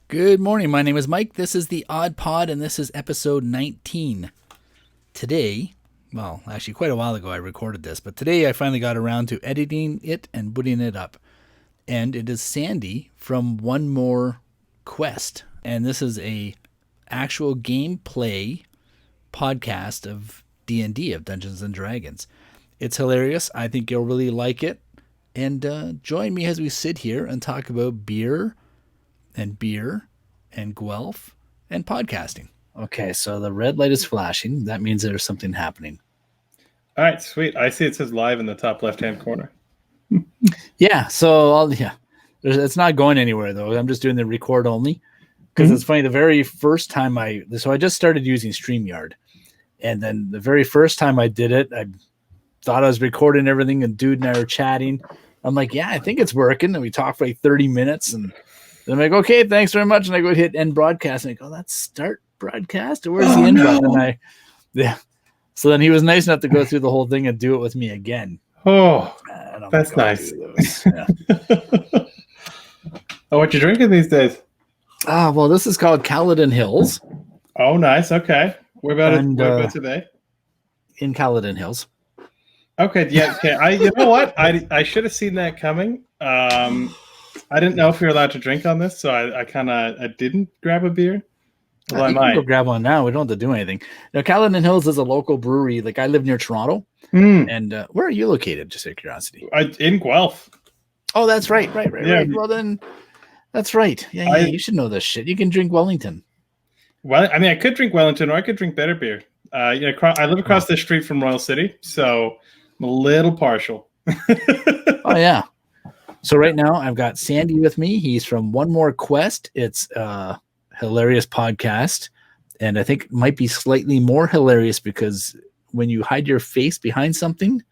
Good morning. My name is Mike. This is the Aud Pod, and this is episode 19. Today, well, actually, quite a while ago I recorded this, but today I finally got around to editing it and putting it up. And it is Sandy from One More Quest, and this is a actual gameplay podcast of DnD, of Dungeons and Dragons. It's hilarious. I think you'll really like it. And join me as we sit here and talk about beer and Guelph and podcasting. Okay, so the red light is flashing. That means there's something happening. All right, sweet. I see it says live in the top left-hand corner. Yeah, so it's not going anywhere, though. I'm just doing the record only. Because It's funny, the very first time I just started using Streamyard. And then the very first time I did it, I thought I was recording everything, and Dude and I were chatting. I'm like, yeah, I think it's working. And we talked for like 30 minutes, and then I'm like, okay, thanks very much. And I go hit end broadcast, and I go, that's start broadcast? Or where's the end button? And so then he was nice enough to go through the whole thing and do it with me again. Oh, that's nice. Yeah. Oh, what you drinking these days? Well, this is called Caledon Hills. Oh, nice. Okay. Where about today? In Caledon Hills. Okay. Yeah. Okay. You know what? I should have seen that coming. I didn't know if you're allowed to drink on this, so I didn't grab a beer. Well, I might go grab one now. We don't have to do anything. Now, Caledon Hills is a local brewery. Like, I live near Toronto. And where are you located? Just out of curiosity. In Guelph. Oh, that's right. Right. Well, then that's right. Yeah, you should know this shit. You can drink Wellington. Well, I mean, I could drink Wellington, or I could drink better beer. I live across the street from Royal City, so I'm a little partial. Oh, yeah. So right now I've got Sandy with me. He's from One More Quest. It's a hilarious podcast, and I think it might be slightly more hilarious because when you hide your face behind something,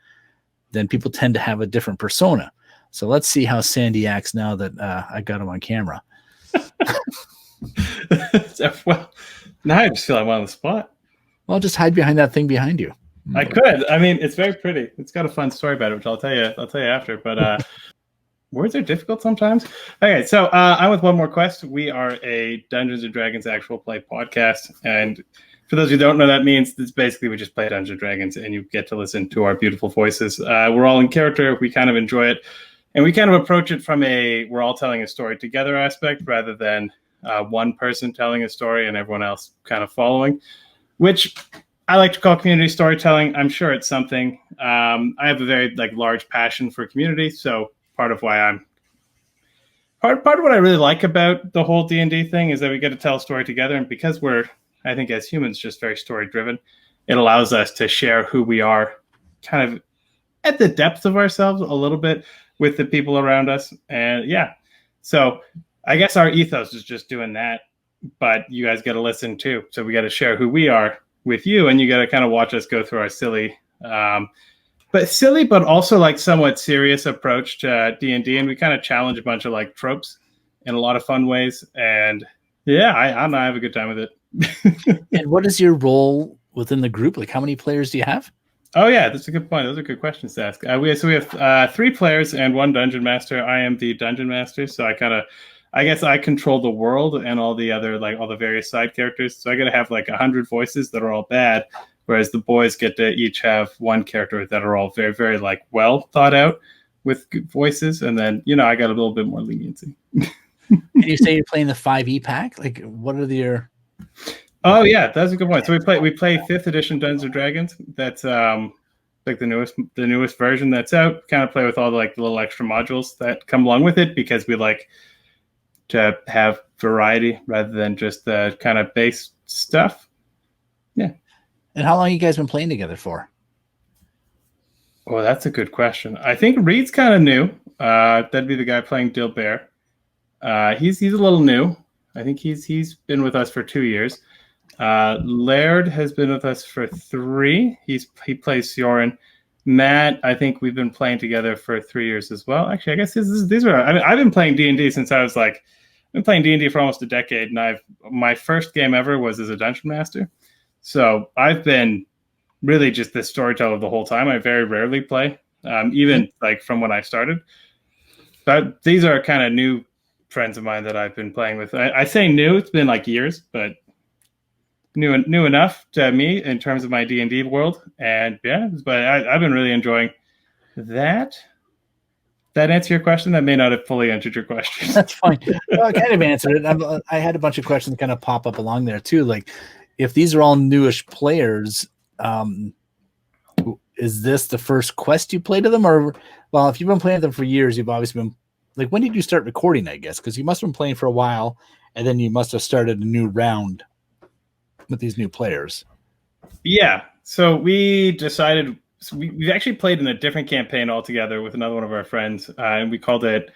then people tend to have a different persona. So let's see how Sandy acts now that I got him on camera. Well, now I just feel I'm on the spot. Well, just hide behind that thing behind you. I could. I mean, it's very pretty. It's got a fun story about it, which I'll tell you after. But words are difficult sometimes. Okay, so I'm with One More Quest. We are a Dungeons and Dragons actual play podcast, and for those who don't know, that means it's basically we just play Dungeons and Dragons, and you get to listen to our beautiful voices. We're all in character. We kind of enjoy it, and we kind of approach it from we're all telling a story together aspect rather than one person telling a story and everyone else kind of following, which I like to call community storytelling. I'm sure it's something. I have a very large passion for community, so part of why part of what I really like about the whole D&D thing is that we get to tell a story together, and because we're, I think, as humans, just very story driven, it allows us to share who we are kind of at the depth of ourselves a little bit with the people around us. And yeah, so I guess our ethos is just doing that, but you guys get to listen too. So we got to share who we are with you, and you got to kind of watch us go through our silly, but also somewhat serious approach to D&D, and we kind of challenge a bunch of tropes in a lot of fun ways. And yeah, I don't know, I have a good time with it. And what is your role within the group? How many players do you have? Oh yeah, that's a good point. Those are good questions to ask. We have 3 players and 1 dungeon master. I am the dungeon master, so I guess I control the world and all the other all the various side characters. So I got to have 100 voices that are all bad, whereas the boys get to each have 1 character that are all very, very well thought out with good voices. And then, I got a little bit more leniency. And you say you're playing the 5e pack? What are your... Oh yeah, that's a good point. So we play 5th edition Dungeons and Dragons. That's the newest version that's out. Kind of play with all the little extra modules that come along with it, because we like to have variety rather than just the kind of base stuff. Yeah. And how long have you guys been playing together for? Oh, that's a good question. I think Reed's kind of new. That'd be the guy playing Dilbert. He's a little new. I think he's been with us for 2 years. Laird has been with us for 3. He plays Sioran. Matt, I think we've been playing together for 3 years as well. Actually, I guess these are. I mean, I've been playing D&D since I was I've been playing D&D for almost a decade, and my first game ever was as a dungeon master. So I've been really just the storyteller the whole time. I very rarely play, even from when I started. But these are kind of new friends of mine that I've been playing with. I say new; it's been like years, but new enough to me in terms of my D&D world. And yeah, but I've been really enjoying that. That answer your question? That may not have fully answered your question. That's fine. Well, I kind of answered it. I had a bunch of questions kind of pop up along there too. Like, if these are all newish players, is this the first quest you play to them? Or, well, if you've been playing them for years, you've obviously been, like, when did you start recording, I guess? Because you must have been playing for a while, and then you must have started a new round with these new players. Yeah. So we decided... So we've actually played in a different campaign altogether with another one of our friends, and we called it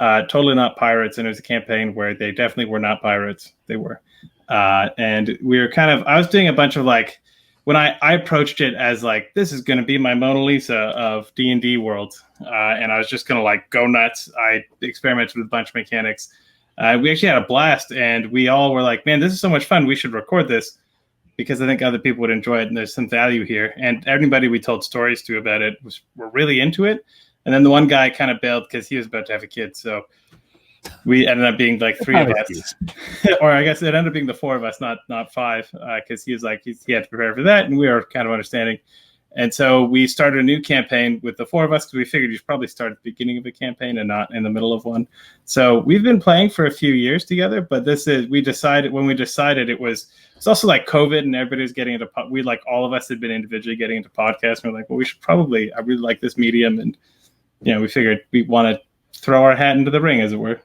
Totally Not Pirates, and it was a campaign where they definitely were not pirates. They were. And we were kind of... I was doing a bunch of, like... When I approached it as, like, this is going to be my Mona Lisa of D&D world, and I was just going to, like, go nuts. I experimented with a bunch of mechanics. We actually had a blast, and we all were like, man, this is so much fun. We should record this, because I think other people would enjoy it, and there's some value here. And everybody we told stories to about it were really into it. And then the one guy kind of bailed because he was about to have a kid. So we ended up being like three of us. Or I guess it ended up being the four of us, not five, because he was like, he had to prepare for that, and we were kind of understanding. And so we started a new campaign with the four of us, because we figured you should probably start at the beginning of a campaign and not in the middle of one. So we've been playing for a few years together, but when we decided it's also like COVID, and everybody was getting into, all of us had been individually getting into podcasts, and we're like, well, we should probably, I really like this medium, and we figured we want to throw our hat into the ring, as it were.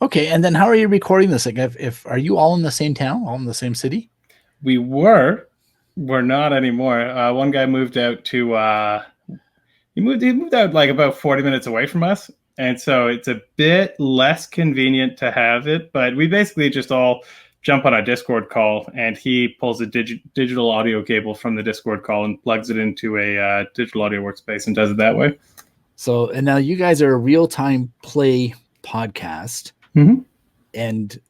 Okay, and then how are you recording this? Like, if are you all in the same town, all in the same city? We're not anymore. One guy moved out to he moved out like about 40 minutes away from us, and so it's a bit less convenient to have it. But we basically just all jump on a Discord call, and he pulls a digital audio cable from the Discord call and plugs it into a digital audio workspace and does it that way. So, and now you guys are a real-time play podcast. Mm-hmm. And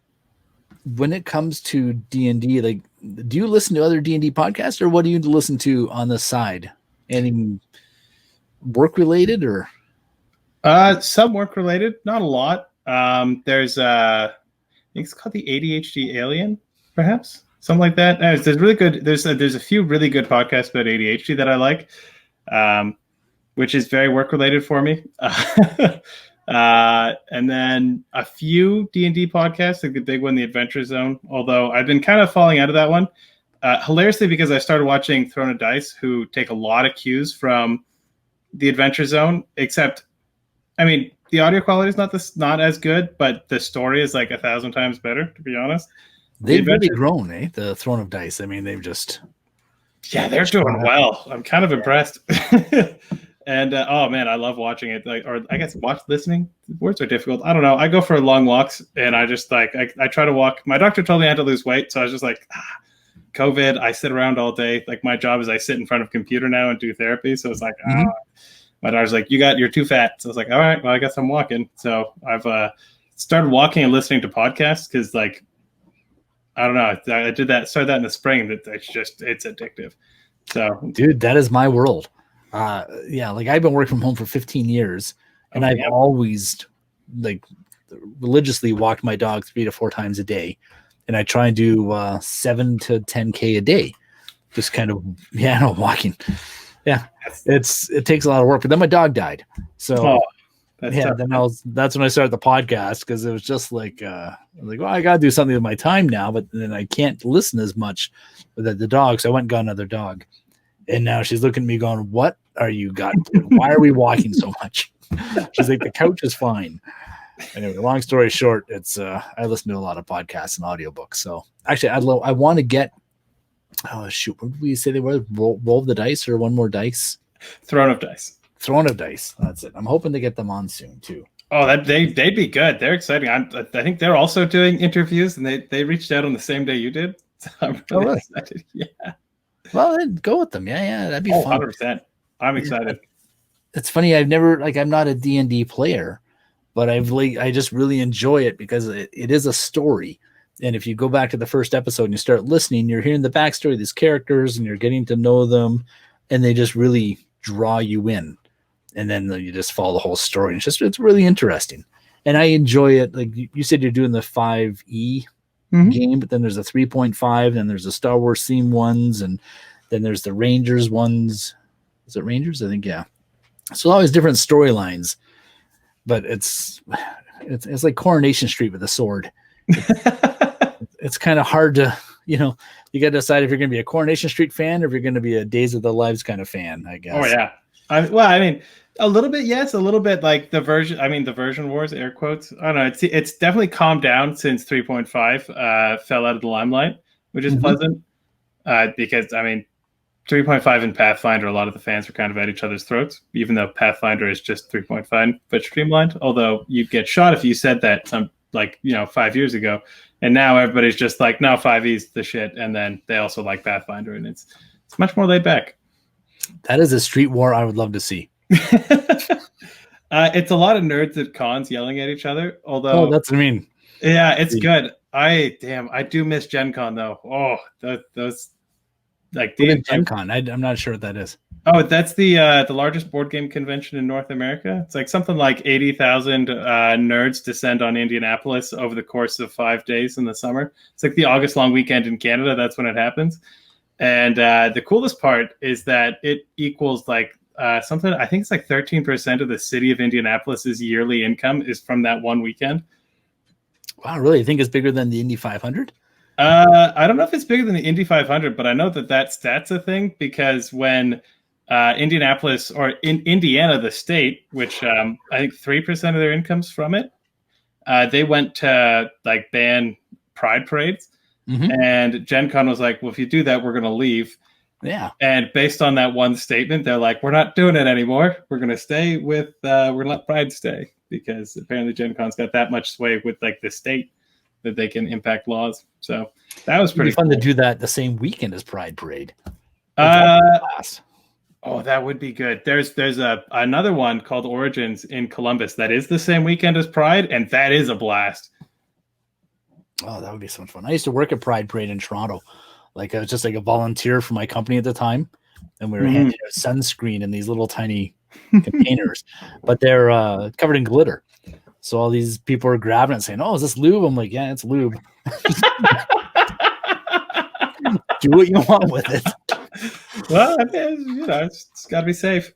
when it comes to D&D, like, do you listen to other D&D podcasts, or what do you listen to on the side? Any work related, or? Some work related, not a lot. There's I think it's called the ADHD Alien, perhaps something like that. There's really good. There's a few really good podcasts about ADHD that I like, which is very work related for me. And then a few D&D podcasts, like the big one, The Adventure Zone. Although I've been kind of falling out of that one, hilariously, because I started watching Throne of Dice, who take a lot of cues from The Adventure Zone. Except, I mean, the audio quality is not as good, but the story is like 1,000 times better, to be honest. They've really grown, eh? The Throne of Dice. I mean, they've just... Yeah, they're doing well. I'm kind of impressed. And oh man, I love watching it. Listening. Words are difficult. I don't know. I go for long walks, and I just I try to walk. My doctor told me I had to lose weight, so I was just like, COVID. I sit around all day. Like, my job is I sit in front of a computer now and do therapy. So it's like, my daughter's like, you're too fat. So I was like, all right, well, I guess I'm walking. So I've started walking and listening to podcasts, because like, I don't know. I started that in the spring. It's addictive. So, dude, that is my world. Yeah, like, I've been working from home for 15 years, and I've always, like, religiously walked my dog 3 to 4 times a day, and I try and do 7 to 10K a day, just kind of walking. Yeah, it takes a lot of work. But then my dog died, so that's when I started the podcast, because it was just like, well, I gotta do something with my time now, but then I can't listen as much with the dog, so I went and got another dog. And now she's looking at me going, what are you got? Why are we walking so much? She's like, the couch is fine. Anyway, long story short, it's I listen to a lot of podcasts and audiobooks. So actually, I want to get, what did we say they were? Roll the Dice, or One More Dice? Throne of Dice. Throne of Dice. That's it. I'm hoping to get them on soon too. Oh, they'd be good. They're exciting. I think they're also doing interviews, and they reached out on the same day you did. So I'm really excited. Yeah. Well, then go with them. Yeah, that'd be fun. 100%. I'm excited. It's funny. I've never, I'm not a D&D player, but I just really enjoy it, because it is a story. And if you go back to the first episode and you start listening, you're hearing the backstory of these characters, and you're getting to know them, and they just really draw you in. And then you just follow the whole story. It's really interesting. and I enjoy it. Like you said, you're doing the 5e game, but then there's a 3.5, and there's the Star Wars theme ones, and then there's the Rangers ones. Is it Rangers? I think, yeah. So always different storylines, but it's like Coronation Street with a sword. It's kind of hard to, you got to decide if you're going to be a Coronation Street fan or if you're going to be a Days of the Lives kind of fan, I guess. Oh yeah. I mean, a little bit, yes, a little bit like the version wars, air quotes. I don't know. It's definitely calmed down since 3.5 fell out of the limelight, which is pleasant. Because I mean, 3.5 and Pathfinder, a lot of the fans were kind of at each other's throats, even though Pathfinder is just 3.5 but streamlined. Although you'd get shot if you said that 5 years ago, and now everybody's just like, no, 5e's the shit, and then they also like Pathfinder, and it's much more laid back. That is a street war I would love to see. It's a lot of nerds at cons yelling at each other. Although, that's what I mean. Yeah, it's good. I do miss Gen Con though. Oh, those like Gen Con. I'm not sure what that is. Oh, that's the largest board game convention in North America. It's like something like 80,000 nerds descend on Indianapolis over the course of 5 days in the summer. It's like the August long weekend in Canada. That's when it happens. And the coolest part is that it equals like something, I think it's like 13% of the city of Indianapolis's yearly income is from that one weekend. Wow, really? You think it's bigger than the Indy 500? I don't know if it's bigger than the Indy 500, but I know that stat's a thing because when Indianapolis, or in Indiana, the state, which I think 3% of their income's from it, they went to like ban pride parades. And Gen Con was like, well, if you do that, we're going to leave. Yeah. And based on that one statement, they're like, we're not doing it anymore. We're going to stay with, we're going to let pride stay, because apparently Gen Con's got that much sway with like the state that they can impact laws. So that was pretty fun cool. to do that the same weekend as Pride Parade. Oh, that would be good. There's another one called Origins in Columbus that is the same weekend as Pride, and that is a blast. Oh, that would be so much fun. I used to work at Pride Parade in Toronto. Like, I was just like a volunteer for my company at the time, and we were handing out sunscreen in these little tiny containers, but they're covered in glitter. So all these people are grabbing it saying, oh, is this lube? I'm like, yeah, it's lube. Do what you want with it. Well, it's got to be safe.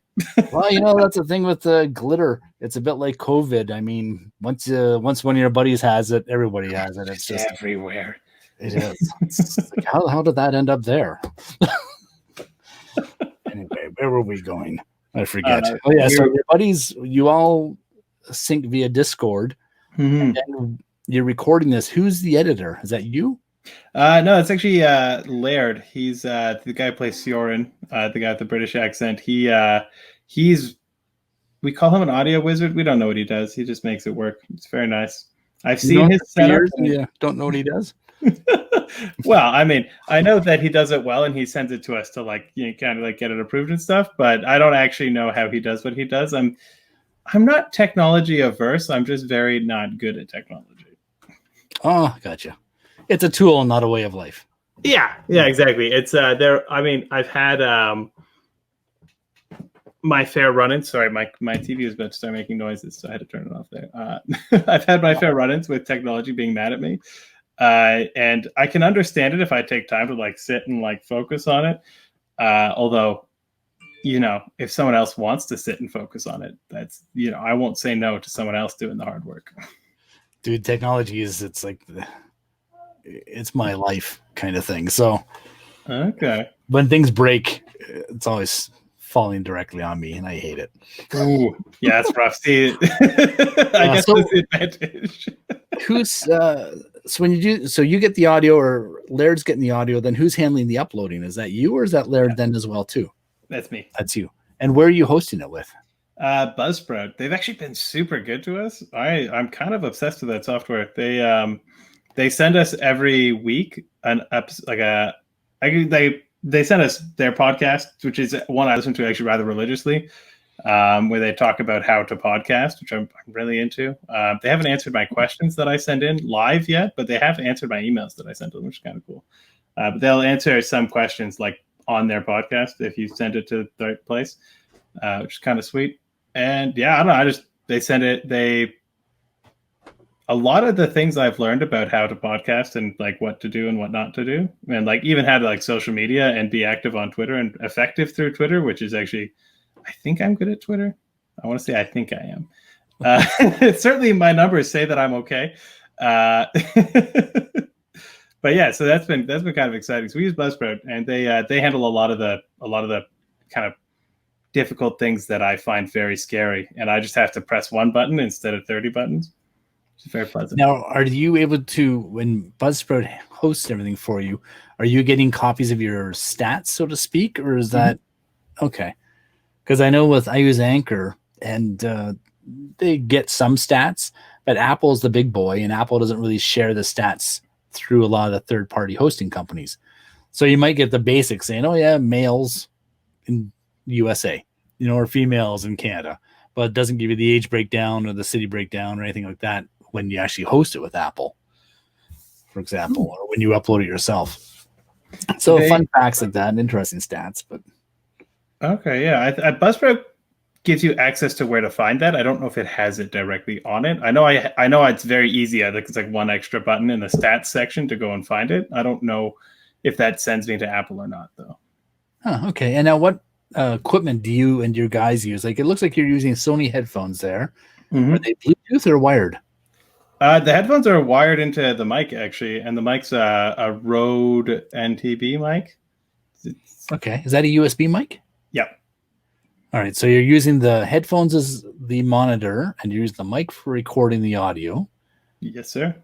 Well, that's the thing with the glitter. It's a bit like COVID. I mean, once one of your buddies has it, everybody has it. It's just everywhere. It is. It's like, how did that end up there? Anyway, where were we going? I forget. So your buddies, you all sync via Discord, and then you're recording this. Who's the editor? Is that you? No, it's actually Laird. He's the guy who plays Sioran, the guy with the British accent. He's we call him an audio wizard. We don't know what he does. He just makes it work. It's very nice. I've seen his setup. Yeah, don't know what he does. Well, I mean, I know that he does it well, and he sends it to us to kind of like get it approved and stuff. But I don't actually know how he does what he does. I'm not technology averse. I'm just very not good at technology. Oh, gotcha. It's a tool, not a way of life. Yeah, exactly. It's there. I mean, I've had my fair run-ins. Sorry, my TV is about to start making noises, so I had to turn it off there. I've had my fair run-ins with technology being mad at me, and I can understand it if I take time to sit and focus on it. Although, if someone else wants to sit and focus on it, that's I won't say no to someone else doing the hard work. Dude, technology it's my life kind of thing. So, okay, when things break, it's always falling directly on me, and I hate it. Ooh, yeah, that's rough. See, I guess that's the advantage. Who's so when you get the audio, or Laird's getting the audio, then who's handling the uploading? Is that you, or is that Laird then as well too? That's me. That's you. And where are you hosting it with? Buzzsprout. They've actually been super good to us. I'm kind of obsessed with that software. They send us every week an episode, they send us their podcast, which is one I listen to actually rather religiously, where they talk about how to podcast, which I'm really into. They haven't answered my questions that I send in live yet, but they have answered my emails that I sent to them, which is kind of cool. But they'll answer some questions on their podcast if you send it to the right place, which is kind of sweet. And yeah, I don't know. They send it. a lot of the things I've learned about how to podcast and like what to do and what not to do, and like even how to like social media and be active on Twitter and effective through Twitter, which is actually, I think I'm good at Twitter. I want to say I think I am. Certainly my numbers say that I'm okay. But yeah, so that's been kind of exciting. So we use Buzzsprout, and they handle a lot of the kind of difficult things that I find very scary, and I just have to press one button instead of 30 buttons. It's very pleasant. Now, are you able to, when Buzzsprout hosts everything for you, are you getting copies of your stats, so to speak, or is that okay? Because I know I use Anchor, and they get some stats, but Apple's the big boy, and Apple doesn't really share the stats through a lot of the third-party hosting companies. So you might get the basics saying, oh yeah, males in USA, or females in Canada, but it doesn't give you the age breakdown or the city breakdown or anything like that when you actually host it with Apple, for example, or when you upload it yourself. So fun facts like that and interesting stats. But okay, yeah, Buzzsprout gives you access to where to find that. I don't know if it has it directly on it. I know it's very easy. I think it's like one extra button in the stats section to go and find it. I don't know if that sends me to Apple or not, though. Oh, okay. And now what equipment do you and your guys use? Like, it looks like you're using Sony headphones there. Are they Bluetooth or wired? The headphones are wired into the mic, actually, and the mic's a Rode NTB mic. Okay. Is that a USB mic? Yep. All right. So you're using the headphones as the monitor, and you use the mic for recording the audio. Yes, sir.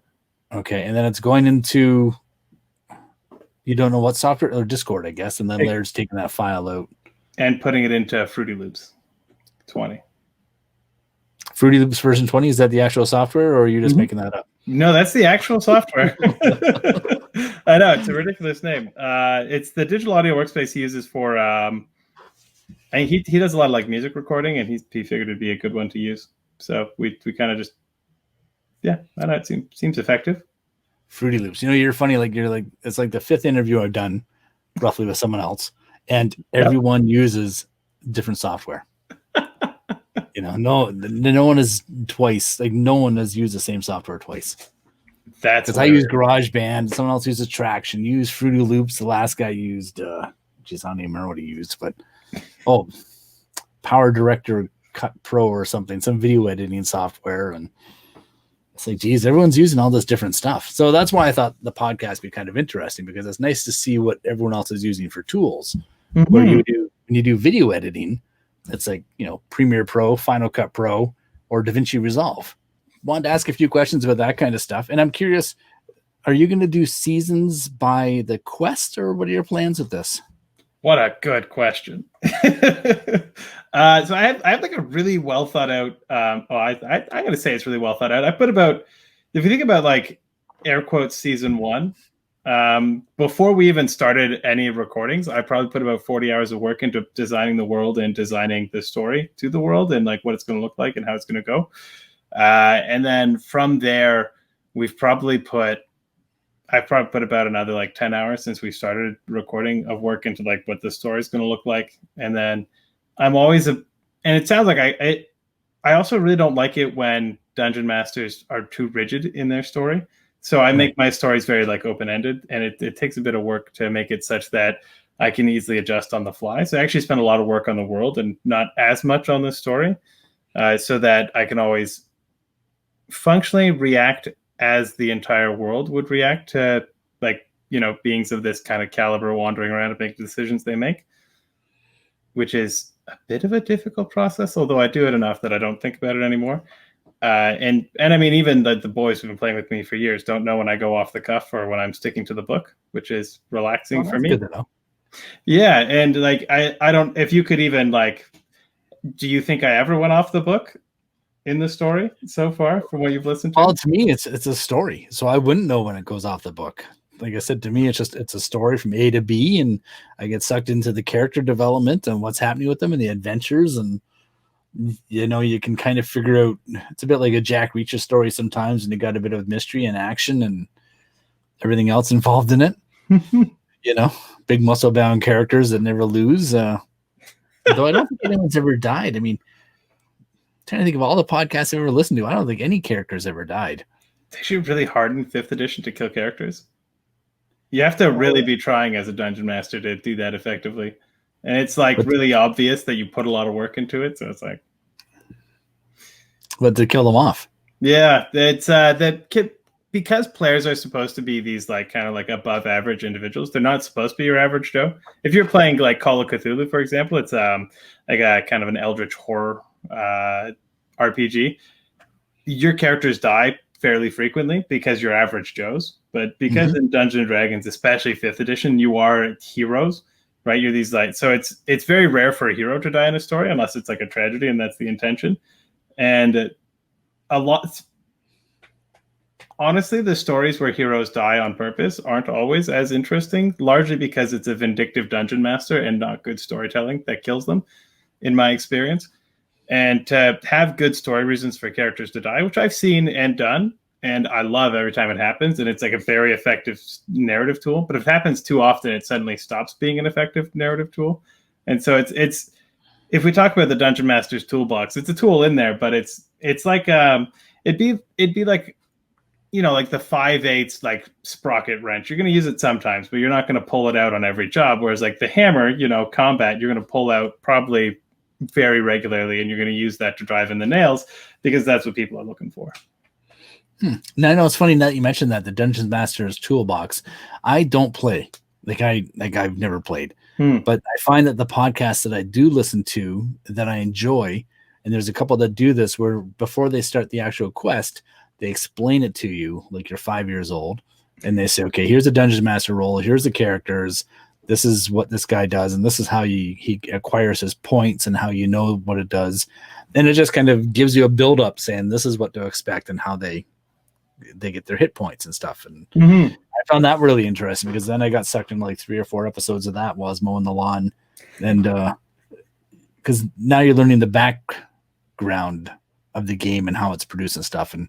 Okay. And then it's going into, you don't know what software, or Discord, I guess, and then Laird's taking that file out. And putting it into Fruity Loops 20. Fruity Loops version 20, is that the actual software, or are you just making that up? No, that's the actual software. I know, it's a ridiculous name. It's the digital audio workspace he uses for and he does a lot of like music recording, and he figured it'd be a good one to use. So we kind of just, I know, it seems effective. Fruity Loops. You're funny, it's like the fifth interview I've done roughly with someone else, and everyone uses different software. No one is twice. Like, no one has used the same software twice. That's because I use GarageBand, someone else uses Traction, you use Fruity Loops. The last guy used, I don't even remember what he used, but Power Director Cut Pro or something, some video editing software, and it's like, geez, everyone's using all this different stuff. So that's why I thought the podcast would be kind of interesting, because it's nice to see what everyone else is using for tools. Where when you do video editing, it's like, Premiere Pro, Final Cut Pro, or DaVinci Resolve. Wanted to ask a few questions about that kind of stuff. And I'm curious, are you going to do seasons by the quest, or what are your plans with this? What a good question. So I have like a really well thought out. I'm going to say it's really well thought out. I put about, if you think about like air quotes season 1, before we even started any recordings, I probably put about 40 hours of work into designing the world and designing the story to the world and like what it's going to look like and how it's going to go. And then from there, I've probably put about another like 10 hours since we started recording of work into like what the story is going to look like. And then I'm always and it sounds like I also really don't like it when dungeon masters are too rigid in their story. So I make my stories very like open-ended, and it takes a bit of work to make it such that I can easily adjust on the fly. So I actually spend a lot of work on the world and not as much on the story, so that I can always functionally react as the entire world would react to, like, beings of this kind of caliber wandering around and making decisions they make, which is a bit of a difficult process, although I do it enough that I don't think about it anymore. And I mean, even the boys who've been playing with me for years don't know when I go off the cuff or when I'm sticking to the book, which is relaxing for me. Good to know. Yeah, and like I don't, if you could even like, do you think I ever went off the book in the story so far from what you've listened to? Well, to me, it's a story, so I wouldn't know when it goes off the book. Like I said, to me, it's a story from A to B, and I get sucked into the character development and what's happening with them and the adventures, and you can kind of figure out. It's a bit like a Jack Reacher story sometimes, and you got a bit of mystery and action and everything else involved in it. Big muscle bound characters that never lose. Though I don't think anyone's ever died. I mean, trying to think of all the podcasts I've ever listened to, I don't think any characters ever died. actually really hard in 5th edition to kill characters. You have to really be trying as a dungeon master to do that effectively. And it's like really obvious that you put a lot of work into it. So it's like, but to kill them off. Yeah, it's because players are supposed to be these like kind of like above average individuals. They're not supposed to be your average Joe. If you're playing like Call of Cthulhu, for example, it's like a kind of an eldritch horror RPG. Your characters die fairly frequently because you're average Joes. But because in Dungeons and Dragons, especially 5th edition, you are heroes, right? You're these like, so it's very rare for a hero to die in a story unless it's like a tragedy and that's the intention. And a lot, honestly, the stories where heroes die on purpose aren't always as interesting, largely because it's a vindictive dungeon master and not good storytelling that kills them, in my experience. And to have good story reasons for characters to die, which I've seen and done, and I love every time it happens, and it's like a very effective narrative tool. But if it happens too often, it suddenly stops being an effective narrative tool. And so it's if we talk about the Dungeon Master's toolbox, it's a tool in there, but it's like it'd be like, you know, like the 5/8 like sprocket wrench. You're going to use it sometimes, but you're not going to pull it out on every job. Whereas like the hammer, you know, combat, you're going to pull out probably very regularly, and you're going to use that to drive in the nails because that's what people are looking for. Now I know it's funny that you mentioned that the Dungeon Master's toolbox. I don't play I've never played, but I find that the podcasts that I do listen to that I enjoy, and there's a couple that do this where before they start the actual quest, they explain it to you like you're 5 years old, and they say, okay, here's a Dungeon Master role, here's the characters, this is what this guy does, and this is how he acquires his points and how you know what it does, and it just kind of gives you a build up saying this is what to expect and how they get their hit points and stuff. And I found that really interesting because then I got sucked in like 3 or 4 episodes of that while I was mowing the lawn, and because now you're learning the background of the game and how it's produced and stuff, and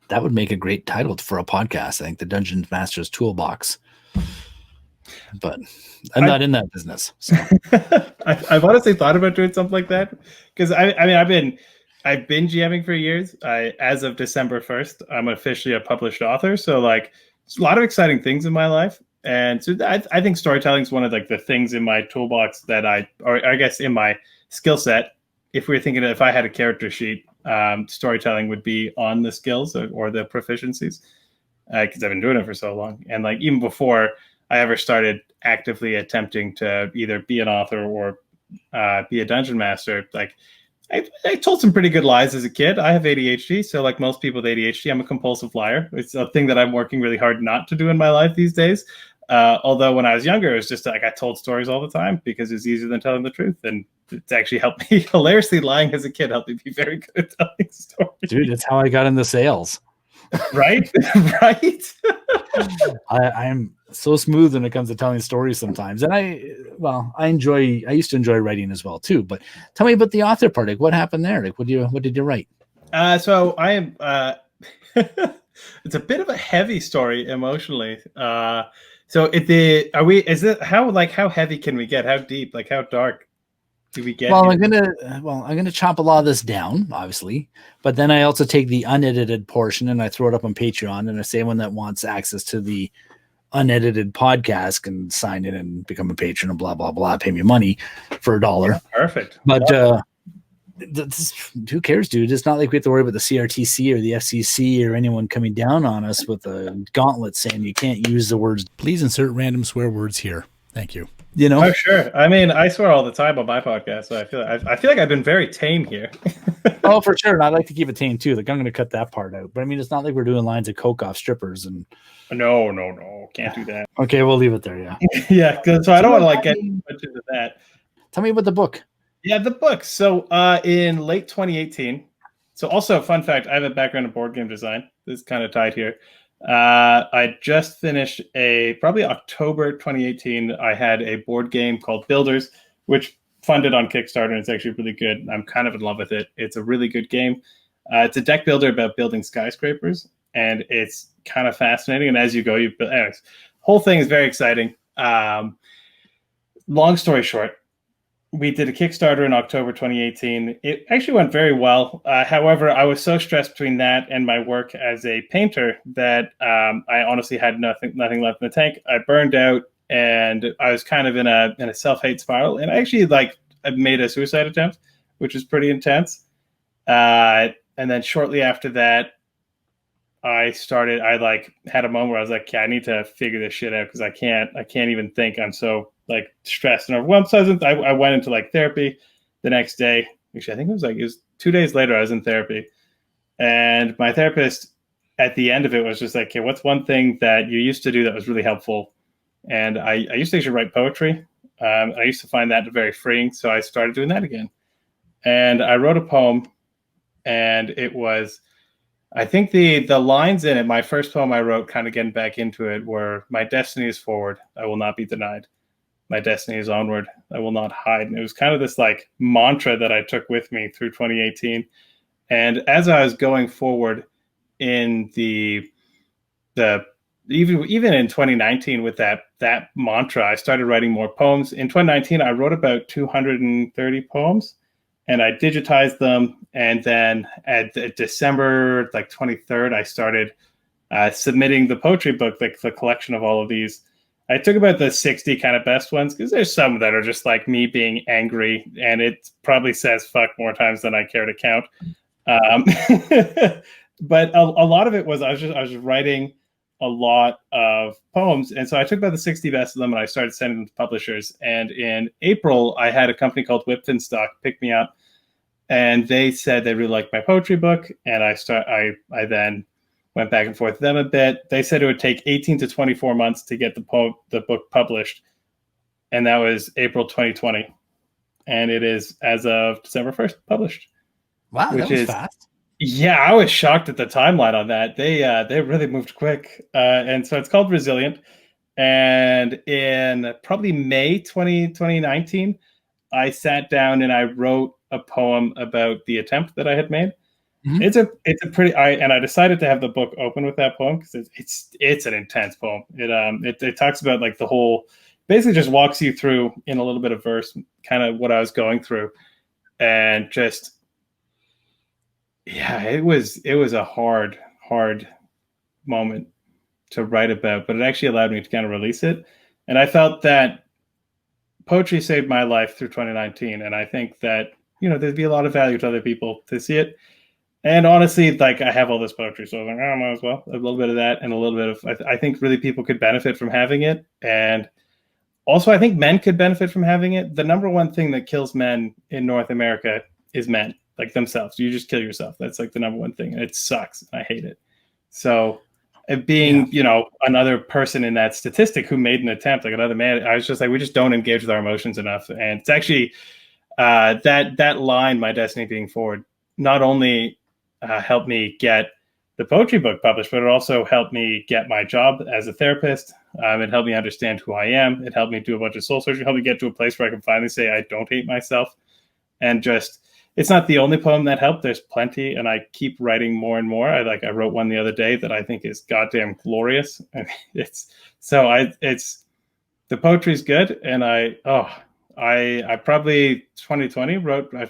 that would make a great title for a podcast. I think the Dungeon Master's Toolbox, but I'm not in that business. So. I've honestly thought about doing something like that because I mean I've been GMing for years. As of December 1st, I'm officially a published author. So like, there's a lot of exciting things in my life, and so I think storytelling is one of like the things in my toolbox that or I guess in my skill set. If we were thinking if I had a character sheet, storytelling would be on the skills or the proficiencies because I've been doing it for so long. And like even before I ever started actively attempting to either be an author or be a dungeon master, like I told some pretty good lies as a kid. I have ADHD, so like most people with ADHD, I'm a compulsive liar. It's a thing that I'm working really hard not to do in my life these days. Although when I was younger, it was just like I told stories all the time because it's easier than telling the truth. And it's actually helped me hilariously. Lying as a kid helped me be very good at telling stories. Dude, that's how I got into sales. Right? Right? I'm so smooth when it comes to telling stories sometimes. And I used to enjoy writing as well too. But tell me about the author part. Like what happened there? Like what did you write? So I am it's a bit of a heavy story emotionally. How heavy can we get? How deep? Like how dark do we get? Well, I'm gonna chop a lot of this down, obviously, but then I also take the unedited portion and I throw it up on Patreon, and I say anyone that wants access to the unedited podcast can sign in and become a patron and blah blah blah, pay me money for $1. Yeah, perfect. But who cares, dude? It's not like we have to worry about the CRTC or the FCC or anyone coming down on us with a gauntlet saying you can't use the words. Please insert random swear words here. Thank you. You know? Oh, sure. I mean, I swear all the time on my podcast, so I feel like I've been very tame here. Oh, for sure. And I like to keep it tame too. Like I'm going to cut that part out. But I mean, it's not like we're doing lines of coke off strippers and. No, can't do that. Okay, we'll leave it there. Yeah. Yeah. So I don't want to like get much into that. Tell me about the book. Yeah, the book. So in late 2018. So also, fun fact: I have a background in board game design. This is kind of tied here. I just finished probably October 2018. I had a board game called Builders, which funded on Kickstarter, and it's actually really good. I'm kind of in love with it. It's a really good game. It's a deck builder about building skyscrapers, and it's kind of fascinating. And as you go, you build. Anyways, whole thing is very exciting. Long story short, we did a Kickstarter in October 2018. It actually went very well. However, I was so stressed between that and my work as a painter that I honestly had nothing left in the tank. I burned out, and I was kind of in a self-hate spiral. And I actually I made a suicide attempt, which was pretty intense. And then shortly after that, I had a moment where I was like, yeah, I need to figure this shit out because I can't even think. I'm so stressed and overwhelmed. So I went into therapy the next day. Actually, I think it was 2 days later I was in therapy. And my therapist at the end of it was just like, okay, what's one thing that you used to do that was really helpful? And I used to actually write poetry. I used to find that very freeing. So I started doing that again. And I wrote a poem, and it was, I think the lines in it, my first poem I wrote, kind of getting back into it, were, my destiny is forward, I will not be denied. My destiny is onward, I will not hide. And it was kind of this mantra that I took with me through 2018. And as I was going forward in even in 2019 with that mantra, I started writing more poems. In 2019, I wrote about 230 poems. And I digitized them, and then at December 23rd, I started submitting the poetry book, the collection of all of these. I took about the 60 kind of best ones, because there's some that are just me being angry, and it probably says fuck more times than I care to count. But a lot of it was I was writing a lot of poems, and so I took about the 60 best of them, and I started sending them to publishers. And in April, I had a company called Whipfinstock pick me up, and they said they really liked my poetry book. And I then went back and forth with them a bit. They said it would take 18 to 24 months to get the book published, and that was April 2020, and it is, as of December 1st, published. Wow, that was fast. Yeah, I was shocked at the timeline on that. They really moved quick. And so it's called Resilient. And in probably May 2019, I sat down and I wrote a poem about the attempt that I had made. Mm-hmm. It's a pretty, I decided to have the book open with that poem because it's an intense poem. It talks about the whole, basically just walks you through in a little bit of verse, kind of what I was going through. And just, yeah, it was a hard moment to write about, but it actually allowed me to kind of release it. And I felt that poetry saved my life through 2019. And I think that, there'd be a lot of value to other people to see it. And honestly, I have all this poetry, so I was like, I might as well. A little bit of that and a little bit of, I think really people could benefit from having it. And also I think men could benefit from having it. The number one thing that kills men in North America is men. Themselves. You just kill yourself. That's the number one thing. And it sucks. I hate it. So being, another person in that statistic who made an attempt, another man, I was just we just don't engage with our emotions enough. And it's actually that line, my destiny being forward, not only helped me get the poetry book published, but it also helped me get my job as a therapist. It helped me understand who I am. It helped me do a bunch of soul searching. It helped me get to a place where I can finally say I don't hate myself. And just, it's not the only poem that helped. There's plenty, and I keep writing more and more. I wrote one the other day that I think is goddamn glorious. And it's the poetry's good, and I probably 2020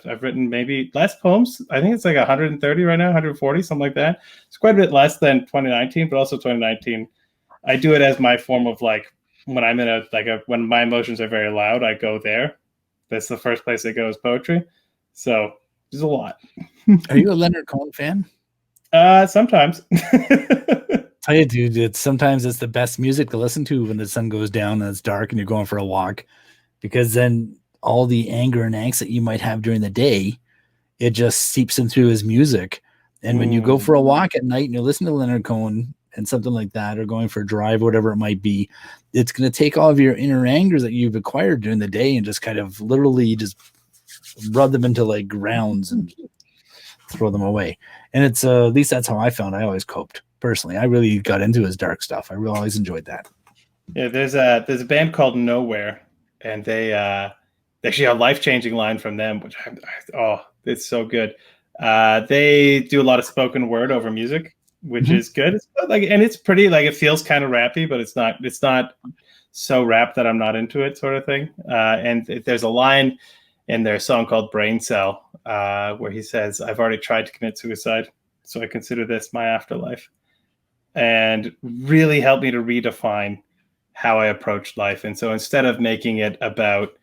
I've written maybe less poems. I think it's 130 right now, 140, something like that. It's quite a bit less than 2019, but also 2019. I do it as my form of when I'm in when my emotions are very loud, I go there. That's the first place I go is poetry. So there's a lot. Are you a Leonard Cohen fan? Sometimes. Tell you, dude, sometimes it's the best music to listen to when the sun goes down and it's dark and you're going for a walk, because then all the anger and angst that you might have during the day, it just seeps into his music. And when you go for a walk at night and you listen to Leonard Cohen and something like that, or going for a drive, whatever it might be, it's going to take all of your inner anger that you've acquired during the day and just kind of literally just rub them into rounds and throw them away. And it's at least that's how I found I always coped personally. I really got into his dark stuff. I really always enjoyed that. Yeah, there's a band called Nowhere, and they actually a life-changing line from them, which it's so good. They do a lot of spoken word over music, which is good. It's and it's pretty it feels kind of rappy, but it's not so rap that I'm not into it, sort of thing. And there's a line in their song called Brain Cell, where he says, "I've already tried to commit suicide, so I consider this my afterlife," and really helped me to redefine how I approach life. And so instead of making it about,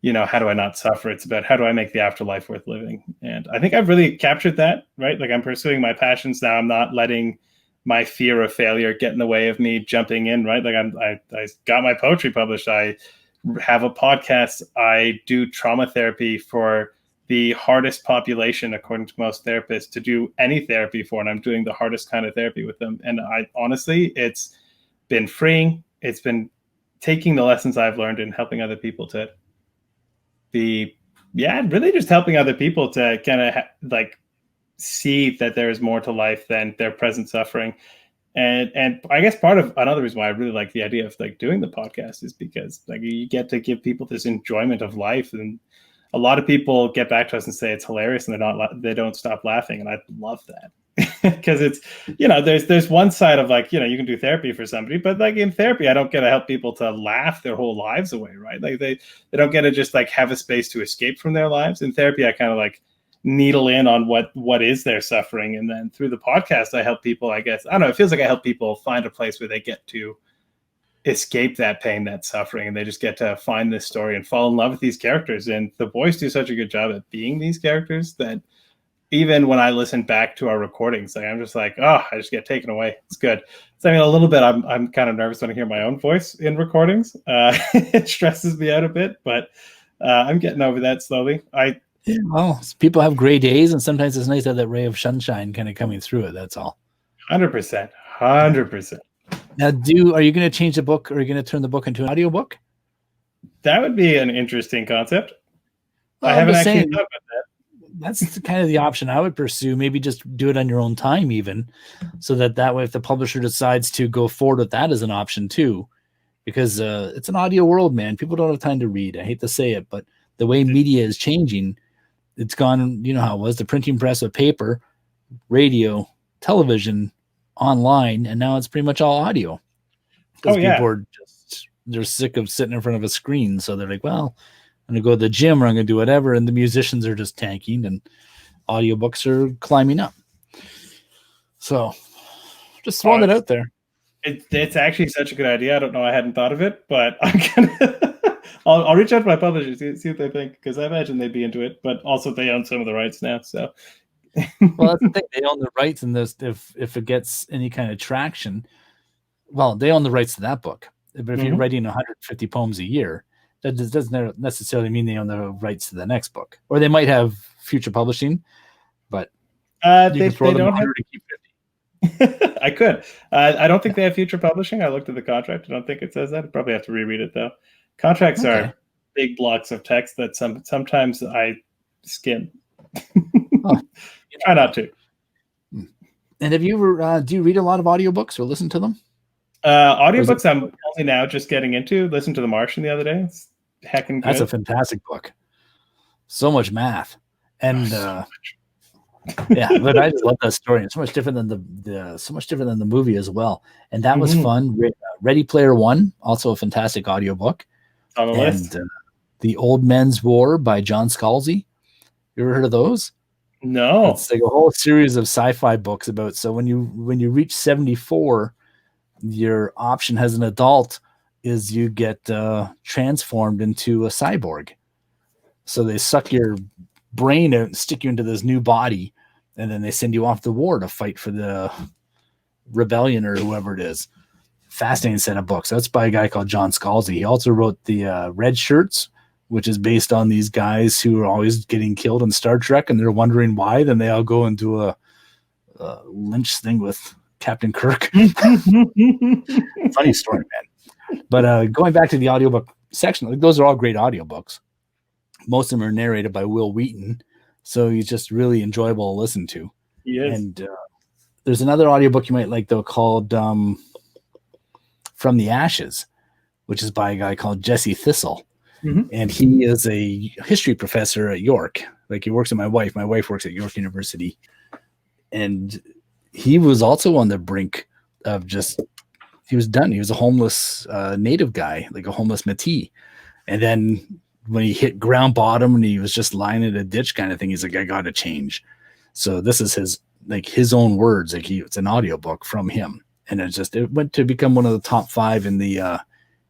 how do I not suffer, it's about how do I make the afterlife worth living. And I think I've really captured that, right? Like, I'm pursuing my passions now. I'm not letting my fear of failure get in the way of me jumping in, right? Like, I got my poetry published. I have a podcast. I do trauma therapy for the hardest population, according to most therapists, to do any therapy for, and I'm doing the hardest kind of therapy with them. And I honestly, it's been freeing. It's been taking the lessons I've learned and helping other people to really just helping other people to kind of see that there is more to life than their present suffering. And I guess part of another reason why I really like the idea of doing the podcast is because you get to give people this enjoyment of life. And a lot of people get back to us and say it's hilarious, and they don't stop laughing. And I love that. Because it's, there's one side of you can do therapy for somebody, but in therapy, I don't get to help people to laugh their whole lives away, right? They don't get to just have a space to escape from their lives. In therapy, I kind of needle in on what is their suffering. And then through the podcast, I help people, I guess, I don't know, it feels like I help people find a place where they get to escape that pain, that suffering, and they just get to find this story and fall in love with these characters. And the boys do such a good job at being these characters that even when I listen back to our recordings, I'm just I just get taken away. It's good. So a little bit, I'm kind of nervous when I hear my own voice in recordings. It stresses me out a bit, but I'm getting over that slowly. Well, people have gray days, and sometimes it's nice to have that ray of sunshine kind of coming through it. That's all. 100%. 100%. Now, are you going to change the book, or are you going to turn the book into an audiobook? That would be an interesting concept. Well, I haven't actually thought about that. That's kind of the option I would pursue. Maybe just do it on your own time, even, so that way, if the publisher decides to go forward with that as an option too, because it's an audio world, man. People don't have time to read. I hate to say it, but the way media is changing, it's gone. You know how it was: the printing press of paper, radio, television, online, and now it's pretty much all audio. Because people are they're sick of sitting in front of a screen, so they're like, well, I'm gonna go to the gym, or I'm gonna do whatever, and the musicians are just tanking, and audiobooks are climbing up. So just throwing it out there. It's actually such a good idea. I don't know, I hadn't thought of it, but I'm gonna I'll reach out to my publishers, see what they think, because I imagine they'd be into it, but also they own some of the rights now. So well, that's the thing. They own the rights in this. If it gets any kind of traction, well, they own the rights to that book. But if you're writing 150 poems a year, that doesn't necessarily mean they own the rights to the next book. Or they might have future publishing, but they don't have to keep 50. I could. I don't think they have future publishing. I looked at the contract. I don't think it says that. I'd probably have to reread it, though. Contracts are big blocks of text that sometimes I skim. Try not to. And have you ever, do you read a lot of audiobooks or listen to them? Audiobooks I'm only now just getting into. Listened to The Martian the other day. It's heckin' good. That's a fantastic book. So much math. And yeah, but I just love that story. It's so much different than the movie as well. And that was fun. Ready Player One, also a fantastic audiobook. On the list. The Old Men's War by John Scalzi. You ever heard of those? No. It's like a whole series of sci-fi books about. So when you reach 74, your option as an adult is you get transformed into a cyborg. So they suck your brain out and stick you into this new body, and then they send you off to war to fight for the rebellion or whoever it is. Fascinating set of books. That's by a guy called John Scalzi. He also wrote the Red Shirts, which is based on these guys who are always getting killed in Star Trek, and they're wondering why. Then they all go into a lynch thing with Captain Kirk. Funny story, man. But going back to the audiobook section, those are all great audiobooks. Most of them are narrated by Will Wheaton, so he's just really enjoyable to listen to. Yes. And there's another audiobook you might like, though, called From the Ashes, which is by a guy called Jesse Thistle. And he is a history professor at York. Like, he works with my wife. My wife works at York University. And he was also on the brink of he was done. He was a homeless native guy, like a homeless Métis. And then when he hit ground bottom and he was just lying in a ditch kind of thing, he's like, I got to change. So this is his own words. Like it's an audiobook from him. And it went to become one of the top 5 in the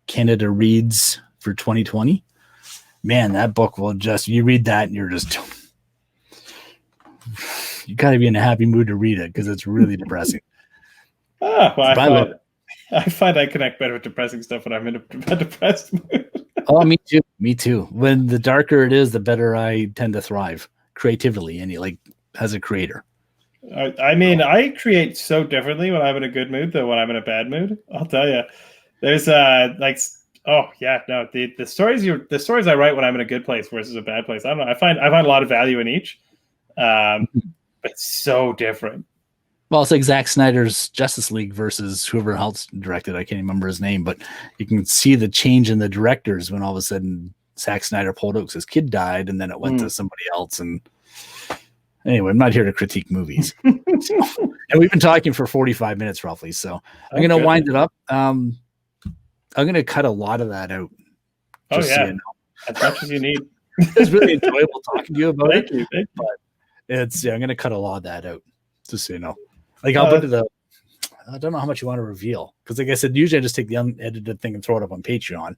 Canada Reads for 2020. Man, that book will you read that and you're just, you got to be in a happy mood to read it because it's really depressing. Well, I find I connect better with depressing stuff when I'm in a depressed mood. Oh, me too. Me too. When the darker it is, the better I tend to thrive creatively and as a creator. I mean, I create so differently when I'm in a good mood than when I'm in a bad mood. I'll tell you. There's the stories I write when I'm in a good place versus a bad place. I don't know. I find a lot of value in each, but it's so different. Well, it's like Zack Snyder's Justice League versus whoever else directed. I can't remember his name, but you can see the change in the directors when all of a sudden Zack Snyder pulled out because his kid died, and then it went to somebody else. And anyway, I'm not here to critique movies. And we've been talking for 45 minutes roughly, so I'm going to wind it up. I'm going to cut a lot of that out. So you know. As much as you need. It's really enjoyable talking to you about Thank you. But I'm going to cut a lot of that out, just so you know. Like I'll put it I don't know how much you want to reveal because, like I said, usually I just take the unedited thing and throw it up on Patreon,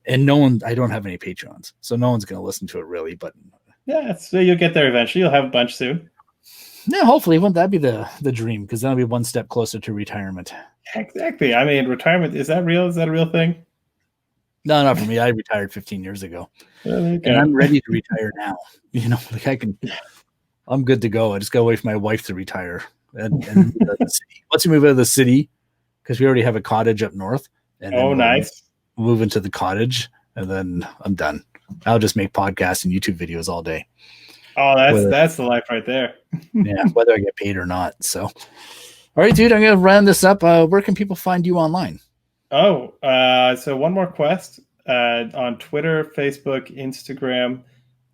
and I don't have any Patreons, so no one's going to listen to it really. But yeah, so you'll get there eventually. You'll have a bunch soon. Yeah, hopefully. Wouldn't that be the dream? Because that'll be one step closer to retirement. Exactly. I mean, retirement, is that real? Is that a real thing? No, not for me. I retired 15 years ago, and I'm ready to retire now. I'm good to go. I just got to wait for my wife to retire. And once we move out of the city, because we already have a cottage up north. And nice. We'll move into the cottage, and then I'm done. I'll just make podcasts and YouTube videos all day. Oh, that's the life right there. Yeah, whether I get paid or not. So, all right, dude, I'm gonna round this up. Where can people find you online? So One More Quest on Twitter, Facebook, Instagram.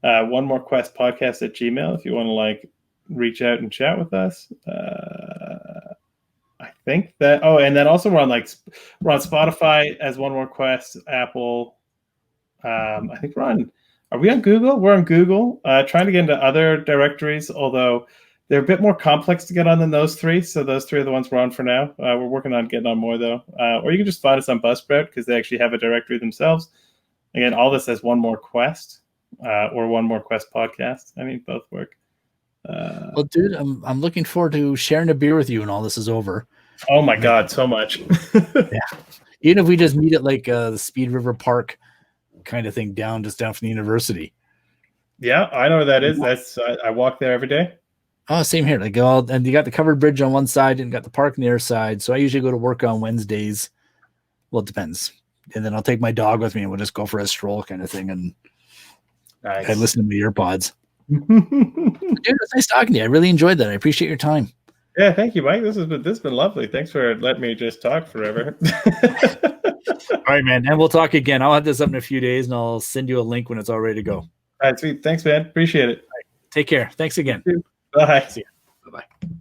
One More Quest podcast at Gmail if you want to reach out and chat with us. I think that. Oh, and then also we're on Spotify as One More Quest, Apple. I think we're on. Are we on Google? We're on Google. Trying to get into other directories, although they're a bit more complex to get on than those 3. So those 3 are the ones we're on for now. We're working on getting on more though. Or you can just find us on Buzzsprout because they actually have a directory themselves. Again, all this as One More Quest or One More Quest podcast. I mean, both work. Well, dude, I'm looking forward to sharing a beer with you when all this is over. Oh my God, so much. Yeah. Even if we just meet at the Speed River Park kind of thing down from the university. Yeah, I know where that is. That's I walk there every day. Oh, same here. And you got the covered bridge on one side and got the park on the other side. So I usually go to work on Wednesdays. Well, it depends. And then I'll take my dog with me and we'll just go for a stroll kind of thing. And I listen to my earpods. Dude, it's nice talking to you. I really enjoyed that. I appreciate your time. Yeah, thank you, Mike. This has been lovely. Thanks for letting me just talk forever. All right, man. And we'll talk again. I'll have this up in a few days and I'll send you a link when it's all ready to go. All right, sweet. Thanks, man. Appreciate it. Take care. Thanks again. Bye. See you. Bye-bye.